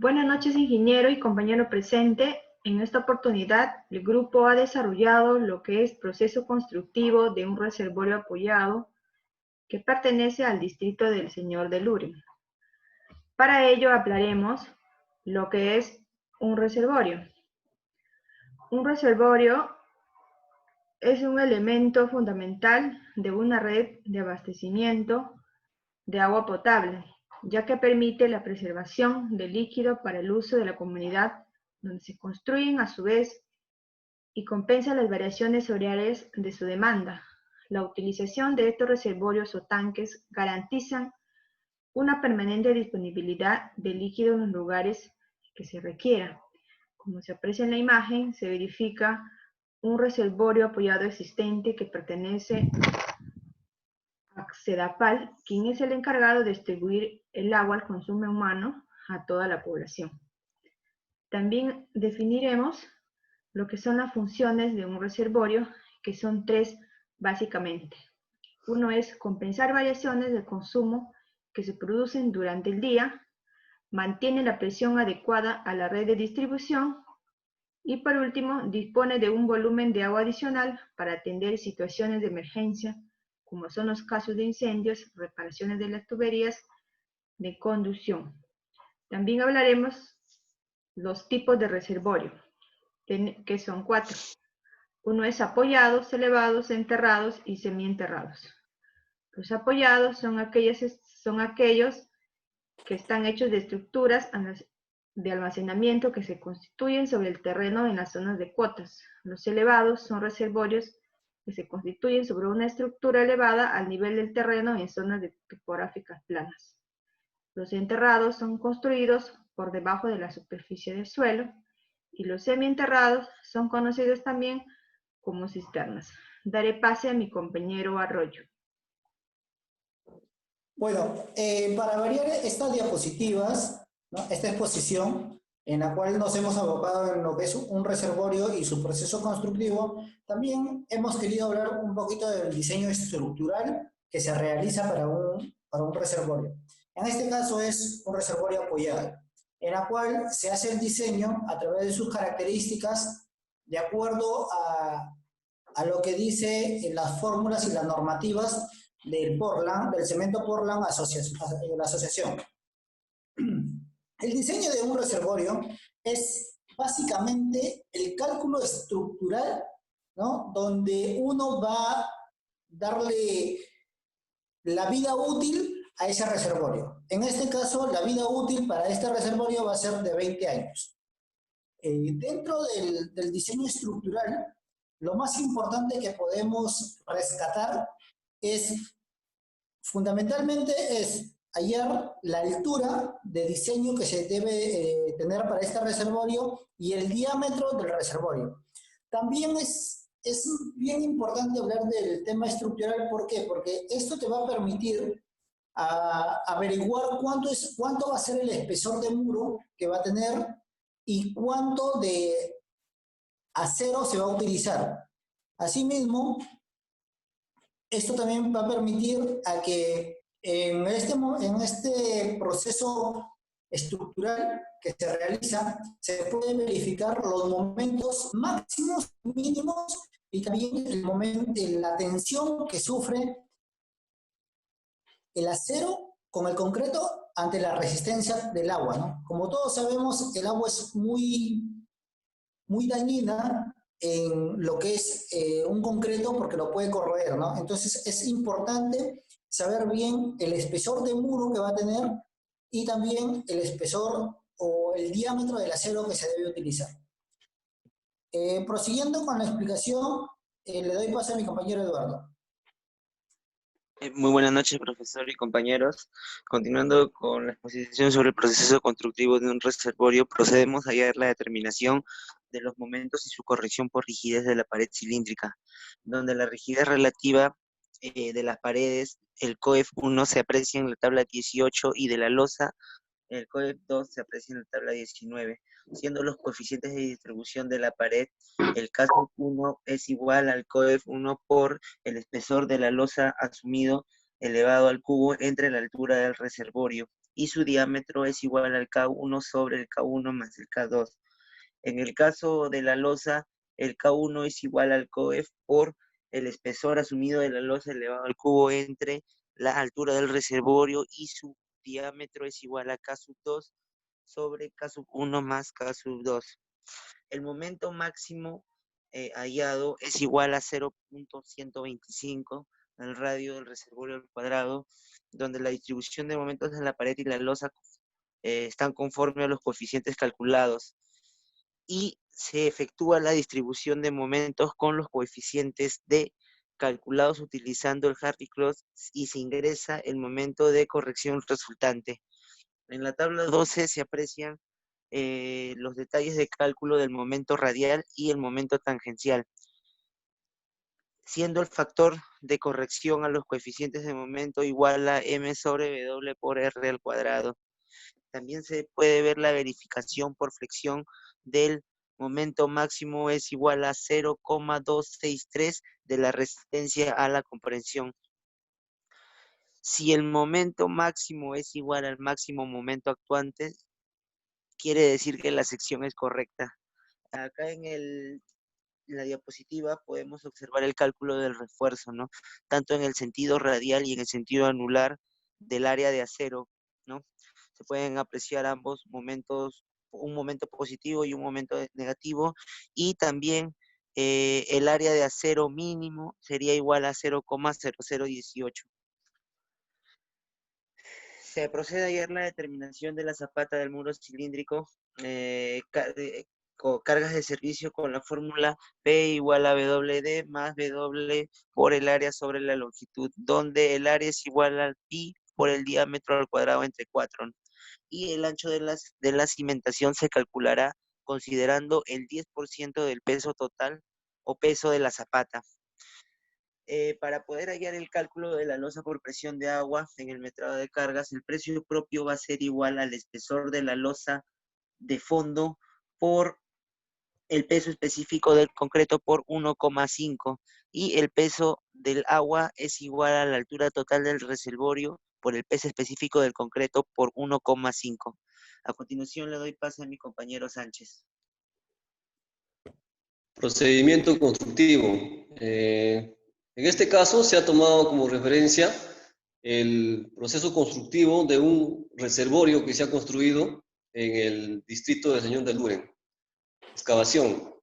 Buenas noches, ingeniero y compañero presente. En esta oportunidad, el grupo ha desarrollado lo que es proceso constructivo de un reservorio apoyado que pertenece al distrito del Señor de Luren. Para ello hablaremos lo que es un reservorio. Un reservorio es un elemento fundamental de una red de abastecimiento de agua potable, ya que permite la preservación del líquido para el uso de la comunidad, donde se construyen a su vez y compensa las variaciones horarias de su demanda. La utilización de estos reservorios o tanques garantizan una permanente disponibilidad de líquido en los lugares que se requiera. Como se aprecia en la imagen, se verifica un reservorio apoyado existente que pertenece a Sedapal, quien es el encargado de distribuir el agua al consumo humano a toda la población. También definiremos lo que son las funciones de un reservorio, que son tres básicamente. Uno es compensar variaciones de consumo que se producen durante el día, mantiene la presión adecuada a la red de distribución y por último dispone de un volumen de agua adicional para atender situaciones de emergencia, como son los casos de incendios, reparaciones de las tuberías de conducción. También hablaremos los tipos de reservorio, que son 4. Uno es apoyados, elevados, enterrados y semienterrados. Los apoyados son aquellos que están hechos de estructuras de almacenamiento que se constituyen sobre el terreno en las zonas de cotas. Los elevados son reservorios que se constituyen sobre una estructura elevada al nivel del terreno en zonas topográficas planas. Los enterrados son construidos por debajo de la superficie del suelo y los semienterrados son conocidos también como cisternas. Daré pase a mi compañero Arroyo. Bueno, para variar estas diapositivas, ¿no? Esta exposición en la cual nos hemos abocado en lo que es un reservorio y su proceso constructivo, también hemos querido hablar un poquito del diseño estructural que se realiza para un reservorio. En este caso es un reservorio apoyado, en la cual se hace el diseño a través de sus características de acuerdo a lo que dice las fórmulas y las normativas del Portland, del cemento Portland la asociación. El diseño de un reservorio es básicamente el cálculo estructural, ¿no? Donde uno va a darle la vida útil a ese reservorio. En este caso, la vida útil para este reservorio va a ser de 20 años. Dentro del diseño estructural, lo más importante que podemos rescatar es, fundamentalmente, es hallar la altura de diseño que se debe tener para este reservorio y el diámetro del reservorio. También es bien importante hablar del tema estructural. ¿Por qué? Porque esto te va a permitir averiguar cuánto va a ser el espesor de muro que va a tener y cuánto de acero se va a utilizar. Asimismo, esto también va a permitir a que en este proceso estructural que se realiza, se puede verificar los momentos máximos, mínimos, y también el momento de la tensión que sufre el acero con el concreto ante la resistencia del agua, ¿no? Como todos sabemos, el agua es muy dañina en lo que es un concreto porque lo puede corroer, ¿no? Entonces es importante saber bien el espesor de muro que va a tener y también el espesor o el diámetro del acero que se debe utilizar. Prosiguiendo con la explicación, le doy paso a mi compañero Eduardo. Muy buenas noches, profesor y compañeros. Continuando con la exposición sobre el proceso constructivo de un reservorio, procedemos a hallar la determinación de los momentos y su corrección por rigidez de la pared cilíndrica, donde la rigidez relativa de las paredes, el COEF 1 se aprecia en la tabla 18 y de la losa, el COEF 2 se aprecia en la tabla 19, siendo los coeficientes de distribución de la pared, el caso 1 es igual al COEF 1 por el espesor de la losa asumido elevado al cubo entre la altura del reservorio y su diámetro es igual al K1 sobre el K1 más el K2. En el caso de la losa, el K1 es igual al COEF por el espesor asumido de la losa elevado al cubo entre la altura del reservorio y su diámetro es igual a K2 sobre K1 más K2. El momento máximo hallado es igual a 0.125 el radio del reservorio al cuadrado, donde la distribución de momentos en la pared y la losa están conforme a los coeficientes calculados y se efectúa la distribución de momentos con los coeficientes D calculados utilizando el Hardy-Cross y se ingresa el momento de corrección resultante. En la tabla 12 se aprecian los detalles de cálculo del momento radial y el momento tangencial, siendo el factor de corrección a los coeficientes de momento igual a m sobre w por r al cuadrado. También se puede ver la verificación por flexión del momento máximo es igual a 0,263 de la resistencia a la comprensión. Si el momento máximo es igual al máximo momento actuante, quiere decir que la sección es correcta. Acá en la diapositiva podemos observar el cálculo del refuerzo, ¿no? Tanto en el sentido radial y en el sentido anular del área de acero, ¿no? Se pueden apreciar ambos momentos, un momento positivo y un momento negativo, y también el área de acero mínimo sería igual a 0,0018. Se procede a hallar la determinación de la zapata del muro cilíndrico, cargas de servicio con la fórmula P igual a WD más W por el área sobre la longitud, donde el área es igual al pi por el diámetro al cuadrado entre 4. Y el ancho de la cimentación se calculará considerando el 10% del peso total o peso de la zapata. Para poder hallar el cálculo de la losa por presión de agua en el metrado de cargas, el precio propio va a ser igual al espesor de la losa de fondo por el peso específico del concreto por 1,5 y el peso del agua es igual a la altura total del reservorio por el peso específico del concreto por 1,5. A continuación le doy paso a mi compañero Sánchez. Procedimiento constructivo. En este caso se ha tomado como referencia el proceso constructivo de un reservorio que se ha construido en el distrito de Señor de Luren. Excavación.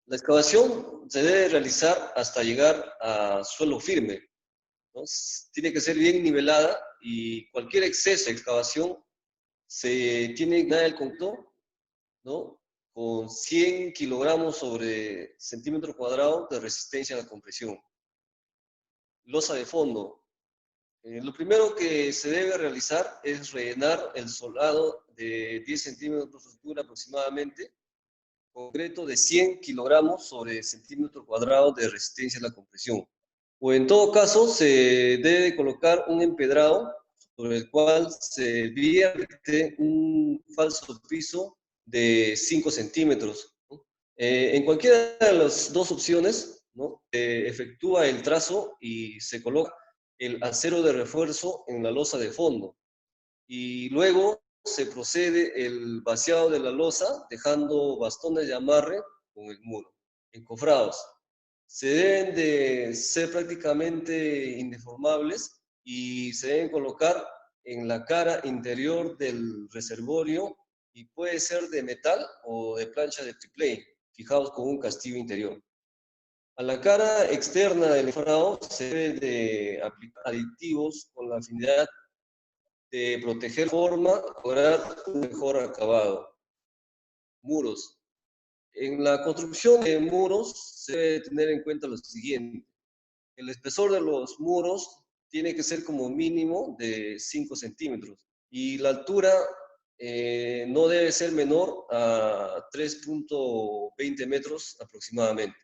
La excavación se debe realizar hasta llegar a suelo firme, ¿no? Tiene que ser bien nivelada y cualquier exceso de excavación se tiene que dar el control, ¿no? Con 100 kilogramos sobre centímetro cuadrado de resistencia a la compresión. Losa de fondo. Lo primero que se debe realizar es rellenar el solado de 10 centímetros de altura aproximadamente, concreto de 100 kilogramos sobre centímetro cuadrado de resistencia a la compresión. O en todo caso, se debe colocar un empedrado sobre el cual se vierte un falso piso de 5 centímetros. ¿No? En cualquiera de las dos opciones, ¿no? Se efectúa el trazo y se coloca el acero de refuerzo en la losa de fondo. Y luego se procede el vaciado de la losa, dejando bastones de amarre con el muro, encofrados. Se deben de ser prácticamente indeformables y se deben colocar en la cara interior del reservorio y puede ser de metal o de plancha de triplé, fijados con un castillo interior. A la cara externa del encofrado se debe de aplicar aditivos con la finalidad de proteger forma, lograr un mejor acabado. Muros. En la construcción de muros se debe tener en cuenta lo siguiente. El espesor de los muros tiene que ser como mínimo de 5 centímetros y la altura no debe ser menor a 3.20 metros aproximadamente.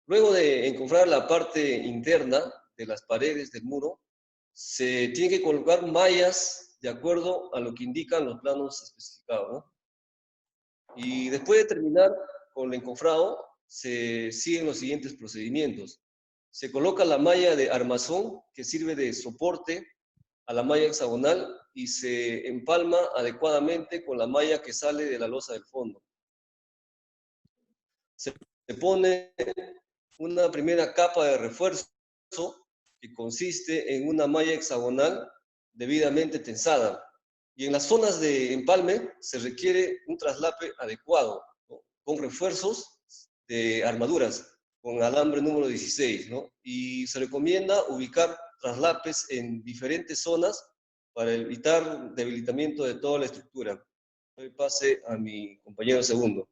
Luego de encofrar la parte interna de las paredes del muro, se tiene que colocar mallas de acuerdo a lo que indican los planos especificados, ¿no? Y después de terminar con el encofrado, se siguen los siguientes procedimientos. Se coloca la malla de armazón que sirve de soporte a la malla hexagonal y se empalma adecuadamente con la malla que sale de la losa del fondo. Se pone una primera capa de refuerzo que consiste en una malla hexagonal debidamente tensada. Y en las zonas de empalme se requiere un traslape adecuado, ¿no? Con refuerzos de armaduras, con alambre número 16, ¿no? Y se recomienda ubicar traslapes en diferentes zonas para evitar debilitamiento de toda la estructura. Doy pase a mi compañero segundo.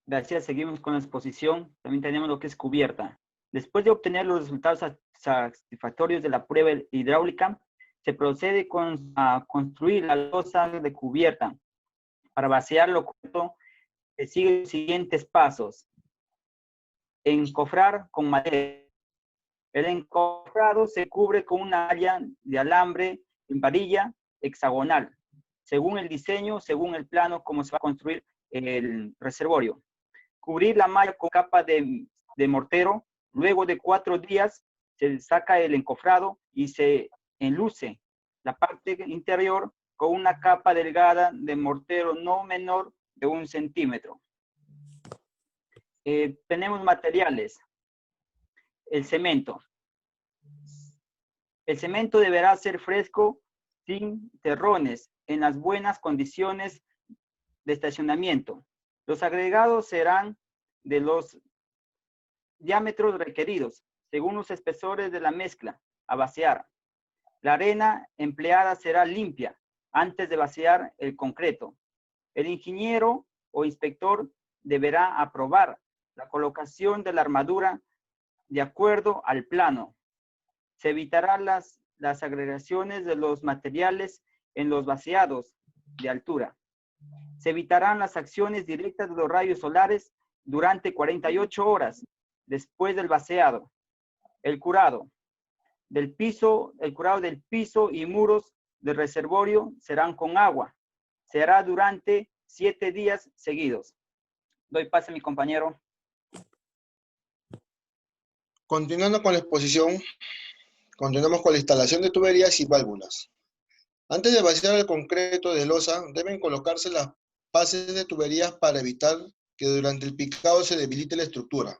Gracias, seguimos con la exposición. También tenemos lo que es cubierta. Después de obtener los resultados satisfactorios de la prueba hidráulica, se procede a construir la losa de cubierta. Para vaciar lo correcto, se siguen los siguientes pasos. Encofrar con madera. El encofrado se cubre con una malla de alambre en varilla hexagonal, según el diseño, según el plano, cómo se va a construir el reservorio. Cubrir la malla con capa de mortero. Luego de 4 días se saca el encofrado y se enluce la parte interior con una capa delgada de mortero no menor de 1 centímetro. Tenemos materiales. El cemento. El cemento deberá ser fresco, sin terrones, en las buenas condiciones de estacionamiento. Los agregados serán de los diámetros requeridos, según los espesores de la mezcla a vaciar. La arena empleada será limpia antes de vaciar el concreto. El ingeniero o inspector deberá aprobar la colocación de la armadura de acuerdo al plano. Se evitarán las agregaciones de los materiales en los vaciados de altura. Se evitarán las acciones directas de los rayos solares durante 48 horas después del vaciado. El curado del piso y muros del reservorio serán con agua. Se hará durante 7 días seguidos. Doy pase a mi compañero. Continuando con la exposición, continuamos con la instalación de tuberías y válvulas. Antes de vaciar el concreto de losa, deben colocarse las bases de tuberías para evitar que durante el picado se debilite la estructura.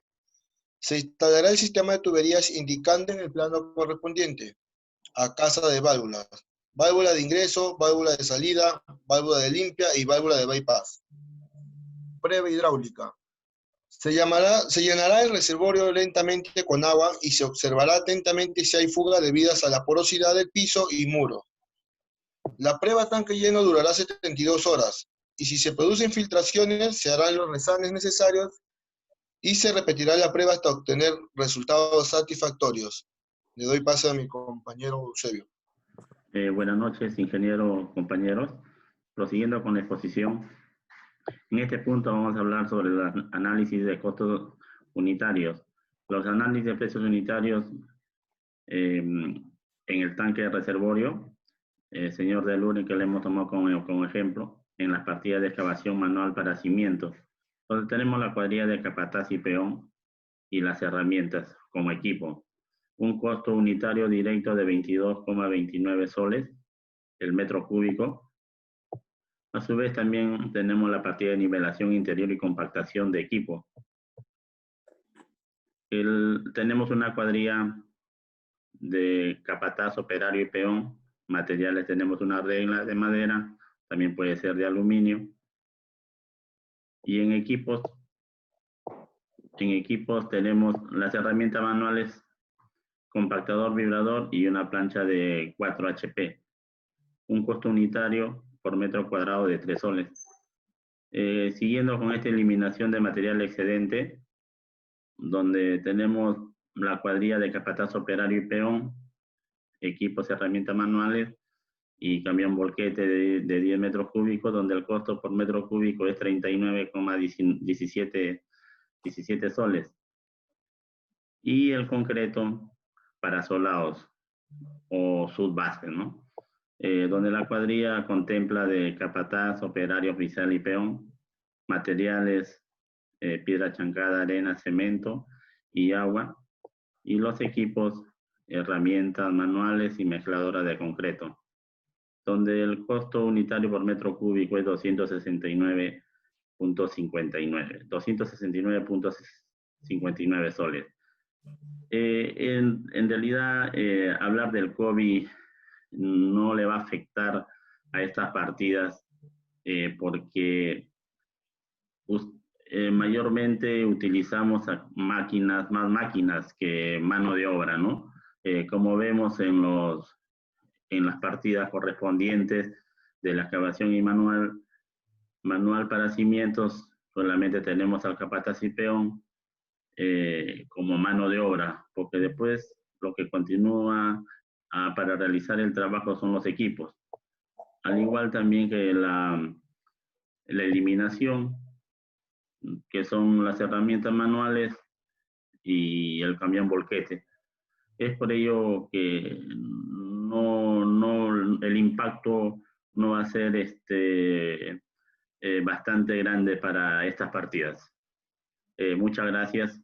Se instalará el sistema de tuberías indicando en el plano correspondiente a casa de válvulas. Válvula de ingreso, válvula de salida, válvula de limpia y válvula de bypass. Prueba hidráulica. Se llenará el reservorio lentamente con agua y se observará atentamente si hay fuga debidas a la porosidad del piso y muro. La prueba tanque lleno durará 72 horas y si se producen filtraciones se harán los resanes necesarios y se repetirá la prueba hasta obtener resultados satisfactorios. Le doy paso a mi compañero Eusebio. Buenas noches, ingeniero, compañeros. Prosiguiendo con la exposición, en este punto vamos a hablar sobre el análisis de costos unitarios. Los análisis de precios unitarios en el tanque de reservorio, señor de Luren, que le hemos tomado como ejemplo, en las partidas de excavación manual para cimientos, donde tenemos la cuadrilla de capataz y peón y las herramientas como equipo. Un costo unitario directo de 22,29 soles el metro cúbico. A su vez también tenemos la partida de nivelación interior y compactación de equipo. Tenemos una cuadrilla de capataz, operario y peón. Materiales tenemos una regla de madera, también puede ser de aluminio. Y en equipos tenemos las herramientas manuales, compactador, vibrador y una plancha de 4 HP. Un costo unitario por metro cuadrado de 3 soles. Siguiendo con esta eliminación de material excedente, donde tenemos la cuadrilla de capataz, operario y peón, equipos, herramientas manuales y camión volquete de 10 metros cúbicos, donde el costo por metro cúbico es 39,17 soles. Y el concreto para solados o subbases, ¿no? Donde la cuadrilla contempla de capataz, operario, oficial y peón, materiales, piedra chancada, arena, cemento y agua, y los equipos herramientas manuales y mezcladoras de concreto, donde el costo unitario por metro cúbico es 269.59 soles. En realidad, hablar del COVID no le va a afectar a estas partidas porque mayormente utilizamos más máquinas que mano de obra, ¿no? Como vemos en las partidas correspondientes de la excavación y manual para cimientos, solamente tenemos al capataz y peón como mano de obra, porque después lo que continúa para realizar el trabajo son los equipos. Al igual también que la eliminación, que son las herramientas manuales y el camión volquete. Es por ello que el impacto no va a ser bastante grande para estas partidas. Muchas gracias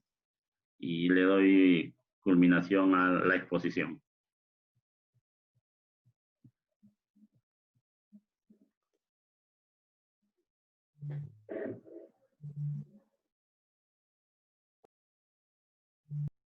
y le doy culminación a la exposición.